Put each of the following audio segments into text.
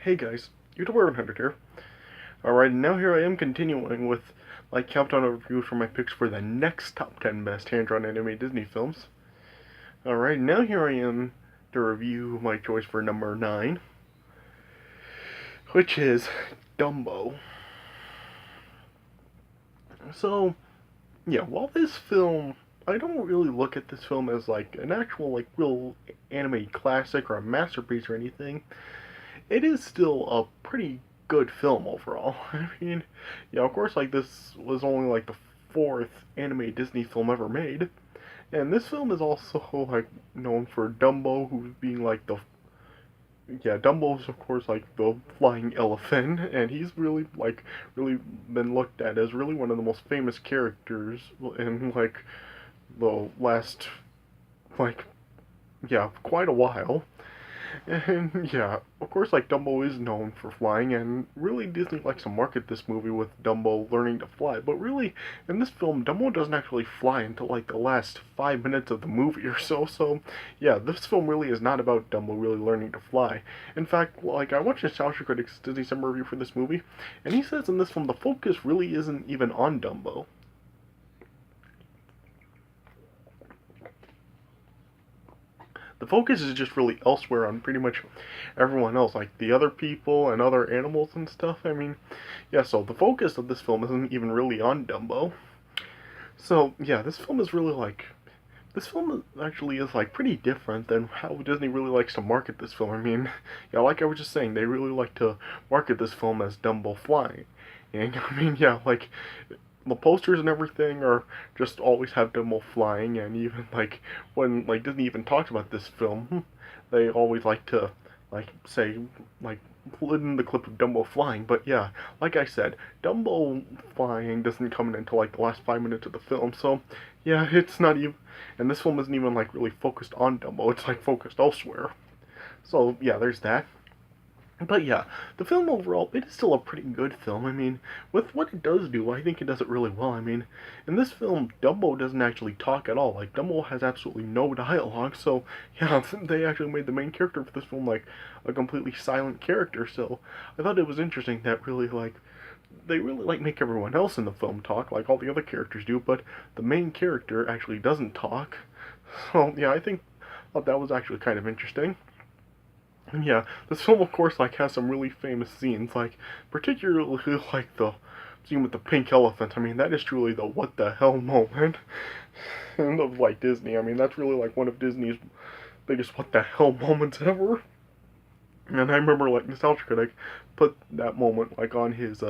Hey guys, YouTuber 100 here. Alright, now here I am continuing with my countdown of reviews for my picks for the next top 10 best hand-drawn anime Disney films. Alright, now here I am to review my choice for number 9, which is Dumbo. So, yeah, while this film, I don't really look at this film as like an actual like real anime classic or a masterpiece or anything, it is still a pretty good film overall. I mean, yeah, of course, like this was only like the fourth anime Disney film ever made, and this film is also like known for Dumbo, who's being like the Dumbo's of course like the flying elephant, and he's really been looked at as really one of the most famous characters in like the last like quite a while. And yeah, of course, like Dumbo is known for flying, and really Disney likes to market this movie with Dumbo learning to fly. But really, in this film, Dumbo doesn't actually fly until like the last 5 minutes of the movie or so. So yeah, this film really is not about Dumbo really learning to fly. In fact, like I watched Nostalgia Critic's Disney Summer review for this movie, and he says in this film the focus really isn't even on Dumbo. The focus is just really elsewhere on pretty much everyone else, like the other people and other animals and stuff. I mean, yeah, so the focus of this film isn't even really on Dumbo. So, yeah, this film actually is like pretty different than how Disney really likes to market this film. I mean, yeah, like I was just saying, they really like to market this film as Dumbo flying. And I mean, yeah, like the posters and everything are just always have Dumbo flying, and even like when like Disney even talks about this film, they always like to like say like put in the clip of Dumbo flying. But yeah, like I said, Dumbo flying doesn't come in until like the last 5 minutes of the film. So yeah, it's not even, and this film isn't even like really focused on Dumbo. It's like focused elsewhere. So yeah, there's that. But yeah, the film overall, it is still a pretty good film. I mean, with what it does do, I think it does it really well. I mean, in this film, Dumbo doesn't actually talk at all. Like, Dumbo has absolutely no dialogue, so yeah, they actually made the main character for this film, like, a completely silent character, so I thought it was interesting that really, like, they really, like, make everyone else in the film talk, like all the other characters do, but the main character actually doesn't talk. So, yeah, thought that was actually kind of interesting. Yeah, this film, of course, like has some really famous scenes, like particularly like the scene with the pink elephant. I mean, that is truly the what the hell moment, and of like Disney. I mean, that's really like one of Disney's biggest what the hell moments ever. And I remember like Nostalgia Critic put that moment like on his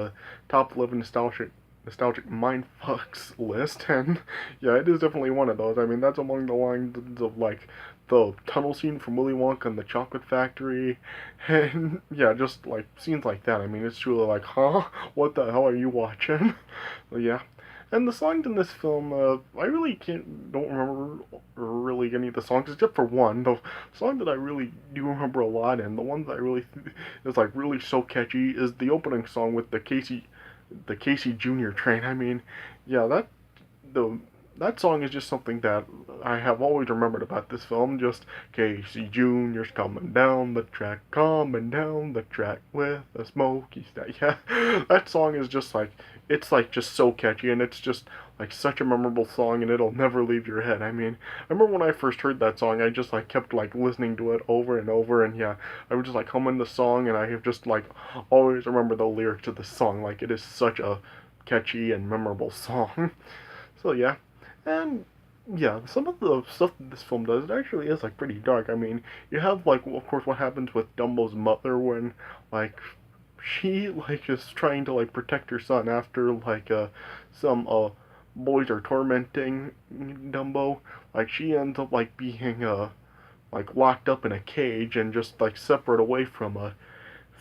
top 11 nostalgic mindfucks list, and yeah, it is definitely one of those. I mean, that's among the lines of like the tunnel scene from Willy Wonka and the Chocolate Factory, and yeah, just like scenes like that. I mean, it's truly like, huh? What the hell are you watching? But yeah. And the songs in this film, I really don't remember really any of the songs except for one. The song that I really do remember a lot, and the one that I really is like really so catchy, is the opening song with the Casey Jr. train. I mean, yeah, the that song is just something that I have always remembered about this film. Just Casey Jr.'s coming down the track with a smoky stack. Yeah, that song is just like, it's like just so catchy, and it's just like such a memorable song, and it'll never leave your head. I mean, I remember when I first heard that song, I just like kept like listening to it over and over, and yeah, I would just like humming the song, and I have just like always remember the lyrics of the song. Like, it is such a catchy and memorable song. So yeah, and yeah, some of the stuff that this film does, it actually is like pretty dark. I mean, you have like, of course, what happens with Dumbo's mother when like she like is trying to like protect her son after like some boys are tormenting Dumbo. Like, she ends up like being like locked up in a cage and just like separate away from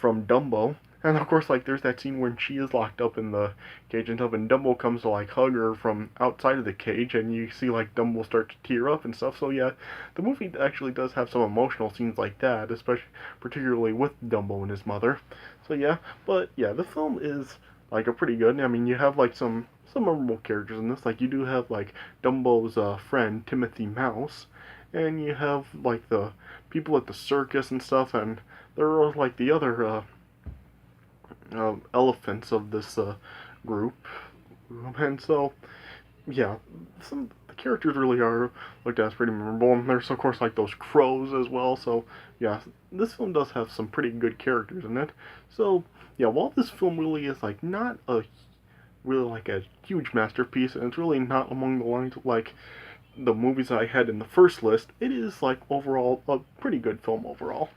Dumbo. And of course, like, there's that scene when she is locked up in the cage and stuff, and Dumbo comes to like hug her from outside of the cage, and you see like Dumbo start to tear up and stuff. So yeah, the movie actually does have some emotional scenes like that, especially particularly with Dumbo and his mother. So yeah, but yeah, the film is like a pretty good. I mean, you have like some memorable characters in this. Like, you do have like Dumbo's friend Timothy Mouse, and you have like the people at the circus and stuff, and there are like the other elephants of this group, and so yeah, some the characters really are looked at as pretty memorable, and there's of course like those crows as well. So yeah, this film does have some pretty good characters in it. So yeah, while this film really is like not a really like a huge masterpiece, and it's really not among the lines of like the movies I had in the first list, it is like overall a pretty good film overall.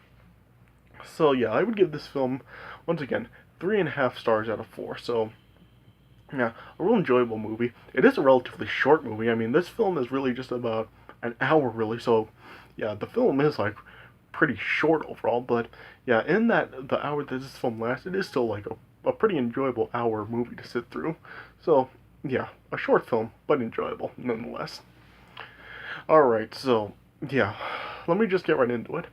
So yeah, I would give this film once again 3.5 stars out of 4. So yeah, a real enjoyable movie. It is a relatively short movie. I mean, this film is really just about an hour, really. So, yeah, the film is like pretty short overall. But yeah, in that the hour that this film lasts, it is still like a pretty enjoyable hour movie to sit through. So, yeah, a short film, but enjoyable nonetheless. All right, so yeah, let me just get right into it.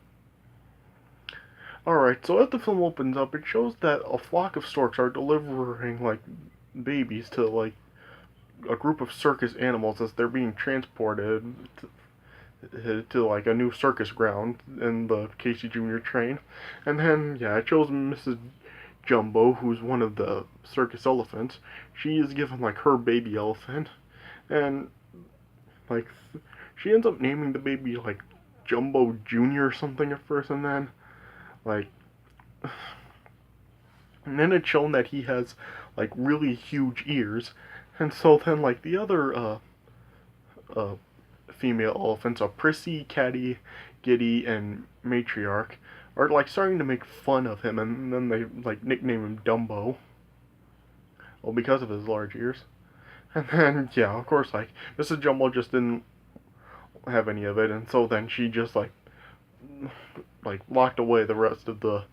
All right, so as the film opens up, it shows that a flock of storks are delivering like babies to like a group of circus animals as they're being transported to like a new circus ground in the Casey Jr. train. And then, yeah, it shows Mrs. Jumbo, who's one of the circus elephants. She is given like her baby elephant, and like she ends up naming the baby like Jumbo Jr. or something at first, and then like and then it's shown that he has like really huge ears, and so then like the other uh, female elephants, Prissy, Caddy, Giddy, and Matriarch, are like starting to make fun of him, and then they like nickname him Dumbo. Well, because of his large ears. And then yeah, of course, like Mrs. Jumbo just didn't have any of it, and so then she just like locked away the rest of the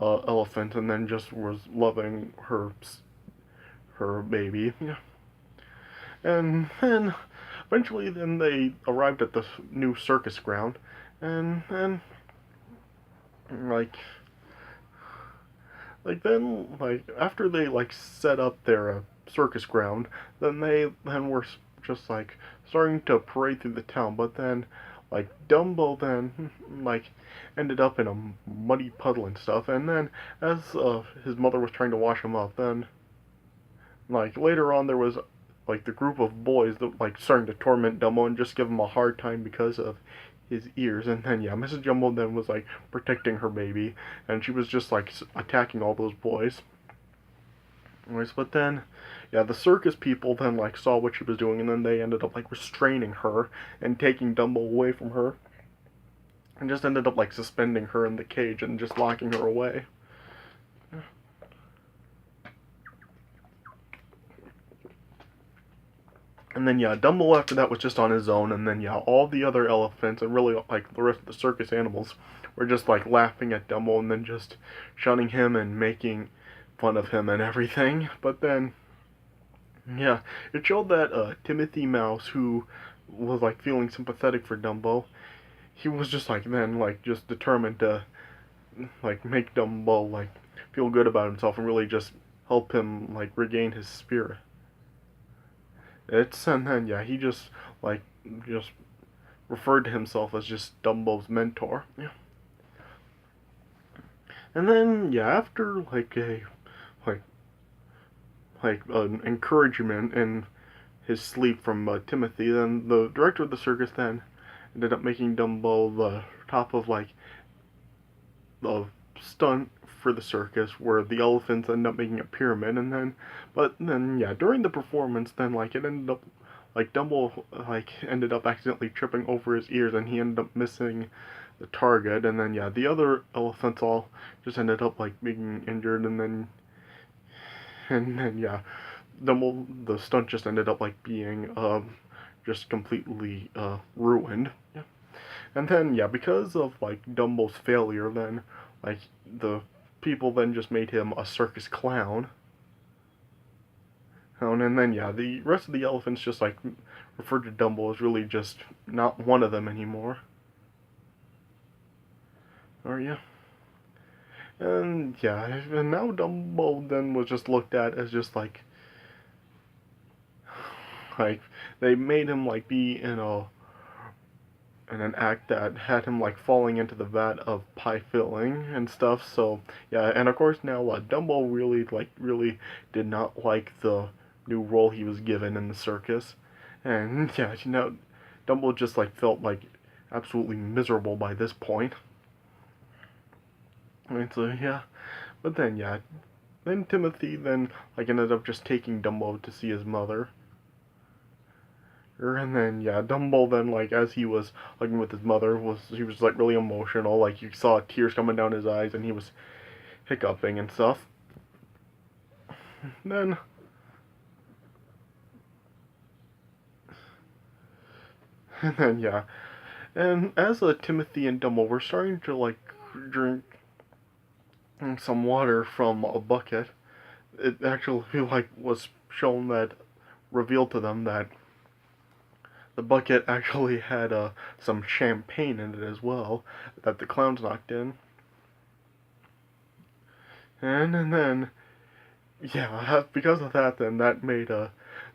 elephant, and then just was loving her baby. Yeah. And then eventually, then they arrived at the new circus ground, and like then like after they like set up their circus ground, then they then were just like starting to parade through the town, but then like Dumbo then like ended up in a muddy puddle and stuff, and then as his mother was trying to wash him up, then like later on there was like the group of boys that like starting to torment Dumbo and just give him a hard time because of his ears. And then yeah, Mrs. Jumbo then was like protecting her baby, and she was just like attacking all those boys. Anyways, but then yeah, the circus people then like saw what she was doing, and then they ended up like restraining her and taking Dumbo away from her, and just ended up like suspending her in the cage and just locking her away. And then yeah, Dumbo after that was just on his own, and then yeah, all the other elephants and really like the rest of the circus animals were just like laughing at Dumbo and then just shunning him and making fun of him and everything. But then yeah, it showed that Timothy Mouse, who was like feeling sympathetic for Dumbo, he was just like then like just determined to like make Dumbo like feel good about himself and really just help him like regain his spirit. It's and then yeah, he like just referred to himself as just Dumbo's mentor. Yeah. And then yeah, after like a like an encouragement in his sleep from Timothy, then the director of the circus then ended up making Dumbo the top of like the stunt for the circus where the elephants end up making a pyramid, and then but then yeah, during the performance then like it ended up like Dumbo like ended up accidentally tripping over his ears, and he ended up missing the target, and then yeah, the other elephants all just ended up like being injured, and then yeah, the stunt just ended up like being just completely ruined. Yeah. And then yeah, because of like Dumbo's failure, then like the people then just made him a circus clown. And then yeah, the rest of the elephants just like referred to Dumbo as really just not one of them anymore. Or yeah. And yeah, and now Dumbo then was just looked at as just like they made him like be in in an act that had him like falling into the vat of pie filling and stuff. So yeah, and of course now Dumbo really did not like the new role he was given in the circus, and yeah, Dumbo just like felt like absolutely miserable by this point. And so yeah, but then yeah, then Timothy then like ended up just taking Dumbo to see his mother. And then yeah, Dumbo then like as he was hugging with his mother he was like really emotional, like you saw tears coming down his eyes and he was hiccuping and stuff. Then and then yeah, and as Timothy and Dumbo were starting to like drink some water from a bucket, it actually like was shown that revealed to them that the bucket actually had some champagne in it as well that the clowns knocked in. And then, yeah, because of that, then that made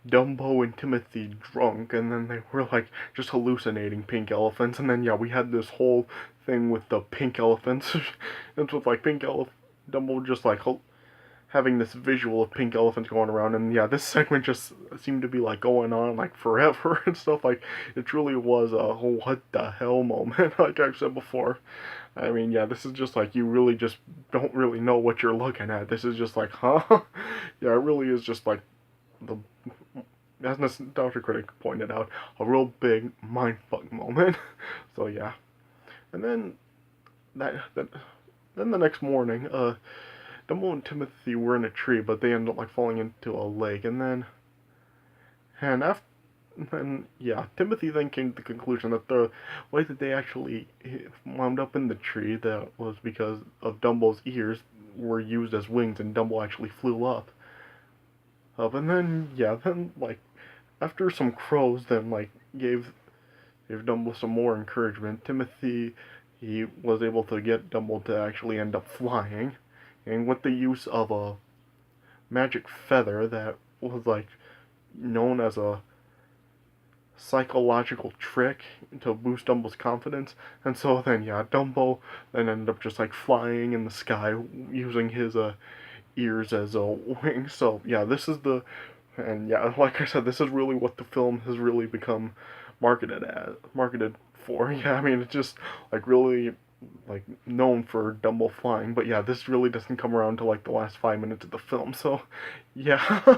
Dumbo and Timothy drunk, and then they were like just hallucinating pink elephants. And then, yeah, we had this whole thing with the pink elephants. It's with like Dumbo just like having this visual of pink elephants going around, and yeah, this segment just seemed to be like going on like forever and stuff. Like it truly was a what the hell moment, like I've said before. I mean, yeah, this is just like you really just don't really know what you're looking at. This is just like, huh? Yeah, it really is just like the, as Nostalgia Critic pointed out, a real big mindfuck moment. So yeah, and then that then the next morning, Dumbo and Timothy were in a tree, but they ended up like falling into a lake, and after and yeah, Timothy then came to the conclusion that the way that they actually wound up in the tree that was because of Dumbo's ears were used as wings, and Dumbo actually flew up, and then yeah, then like after some crows then like gave Dumbo some more encouragement, Timothy he was able to get Dumbo to actually end up flying, and with the use of a magic feather that was like known as a psychological trick to boost Dumbo's confidence. And so then yeah, Dumbo then ended up just like flying in the sky using his ears as wings. So yeah, this is the and yeah, like I said, this is really what the film has really become marketed for. Yeah, I mean it's just like really like known for Dumbo flying, but yeah, this really doesn't come around to like the last 5 minutes of the film. So yeah.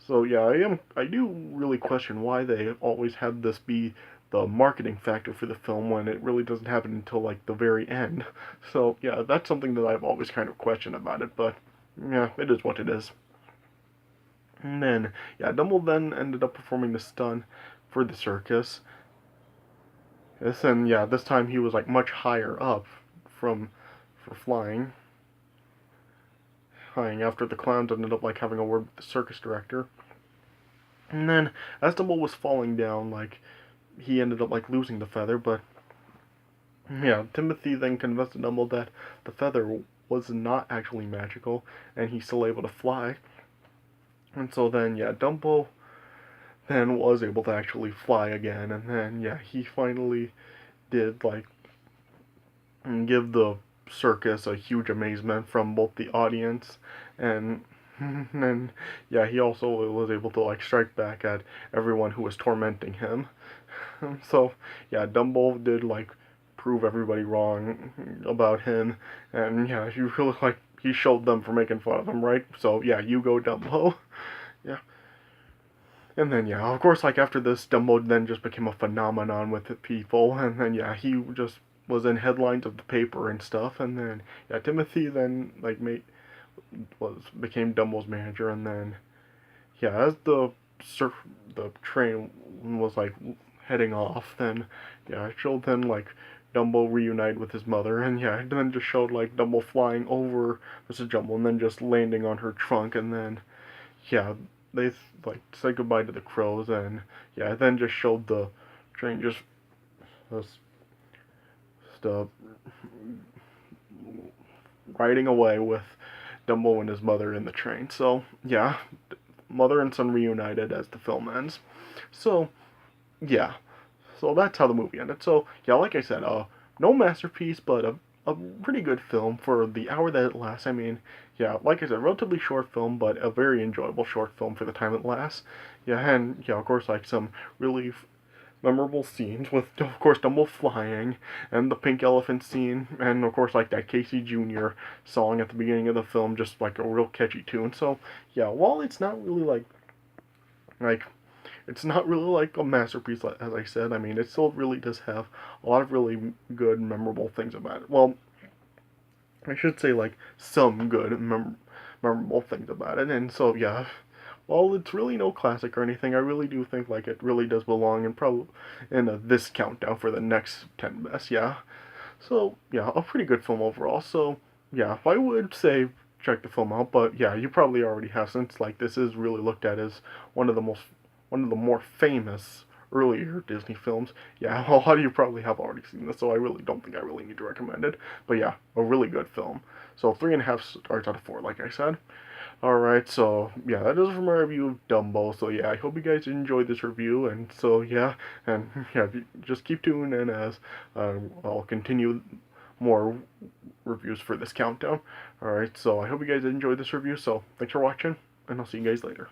So yeah, I do really question why they always had this be the marketing factor for the film when it really doesn't happen until like the very end. So yeah, that's something that I've always kind of questioned about it, but yeah, it is what it is. And then yeah, Dumble then ended up performing the stunt for the circus. Yes, and yeah, this time he was like much higher up from for flying after the clowns ended up like having a word with the circus director. And then as Dumble was falling down, like he ended up like losing the feather, but yeah, Timothy then convinced Dumble that the feather was not actually magical and he's still able to fly. And so then yeah, Dumbo then was able to actually fly again, and then yeah, he finally did like give the circus a huge amazement from both the audience and and yeah, he also was able to like strike back at everyone who was tormenting him. So yeah, Dumbo did like prove everybody wrong about him, and yeah, he really like he showed them for making fun of him, right? So yeah, you go Dumbo. Yeah, and then yeah, of course, like after this, Dumbo then just became a phenomenon with the people, and then yeah, he just was in headlines of the paper and stuff, and then yeah, Timothy then like made was became Dumbo's manager, and then yeah, as the train was like heading off, then yeah, it showed then like Dumbo reunited with his mother, and yeah, it then just showed like Dumbo flying over Mrs. Jumble and then just landing on her trunk, and then yeah, they like said goodbye to the crows, and yeah, it then just showed the train just uh, riding away with Dumbo and his mother in the train. So yeah, mother and son reunited as the film ends. So yeah, so that's how the movie ended. So yeah, like I said, no masterpiece, but a pretty good film for the hour that it lasts. I mean, yeah, like I said, relatively short film, but a very enjoyable short film for the time it lasts. Yeah, and yeah, of course, like some really memorable scenes with, of course, Dumbo flying and the pink elephant scene, and of course, like that Casey Jr. song at the beginning of the film, just like a real catchy tune. So yeah, while it's not really like it's not really like a masterpiece, as I said. I mean, it still really does have a lot of really good, memorable things about it. Well, I should say like some good, memorable things about it. And so yeah, while it's really no classic or anything, I really do think like it really does belong in probably in this countdown for the next 10 best. Yeah. So yeah, a pretty good film overall. So yeah, I would say check the film out. But yeah, you probably already have, since like this is really looked at as one of the most one of the more famous earlier Disney films. Yeah, a lot of you probably have already seen this, so I really don't think I really need to recommend it. But yeah, a really good film. So 3.5 stars out of 4, like I said. Alright, so yeah, that is from my review of Dumbo. So yeah, I hope you guys enjoyed this review, and so yeah, and yeah, just keep tuning in as I'll continue more reviews for this countdown. Alright, so I hope you guys enjoyed this review, so thanks for watching, and I'll see you guys later.